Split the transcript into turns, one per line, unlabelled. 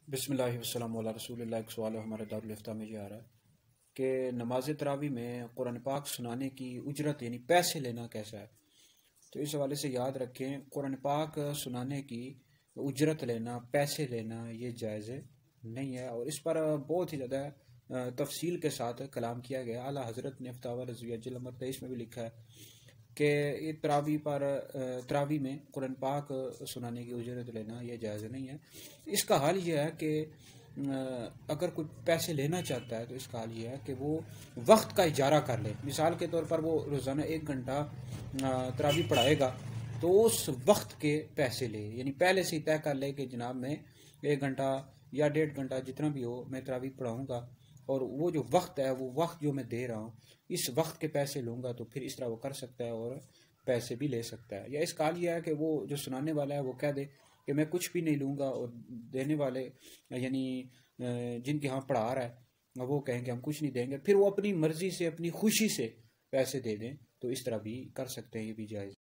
بسم اللہ والسلام علی رسول اللہ۔ ایک سوال ہمارے دارالفتہ میں یہ آ رہا ہے کہ نماز تراویح میں قرآن پاک سنانے کی اجرت یعنی پیسے لینا کیسا ہے؟ تو اس حوالے سے یاد رکھیں، قرآن پاک سنانے کی اجرت لینا، پیسے لینا یہ جائز نہیں ہے، اور اس پر بہت ہی زیادہ تفصیل کے ساتھ کلام کیا گیا۔ اعلیٰ حضرت نے فتاوی رضویہ جلد نمبر 23 میں بھی لکھا ہے کہ یہ تراویح میں قرآن پاک سنانے کی اجرت لینا یہ جائز نہیں ہے۔ اس کا حال یہ ہے کہ اگر کوئی پیسے لینا چاہتا ہے تو اس کا حال یہ ہے کہ وہ وقت کا اجارہ کر لے۔ مثال کے طور پر وہ روزانہ 1 گھنٹہ تراویح پڑھائے گا تو اس وقت کے پیسے لے، یعنی پہلے سے ہی طے کر لے کہ جناب میں 1 گھنٹہ یا 1.5 گھنٹہ جتنا بھی ہو میں تراویح پڑھاؤں گا، اور وہ جو وقت ہے وہ وقت جو میں دے رہا ہوں اس وقت کے پیسے لوں گا، تو پھر اس طرح وہ کر سکتا ہے اور پیسے بھی لے سکتا ہے۔ یا اس کا حال یہ ہے کہ وہ جو سنانے والا ہے وہ کہہ دے کہ میں کچھ بھی نہیں لوں گا، اور دینے والے یعنی جن کے ہاں پڑھا رہا ہے وہ کہیں کہ ہم کچھ نہیں دیں گے، پھر وہ اپنی مرضی سے اپنی خوشی سے پیسے دے دیں، تو اس طرح بھی کر سکتے ہیں، یہ بھی جائز۔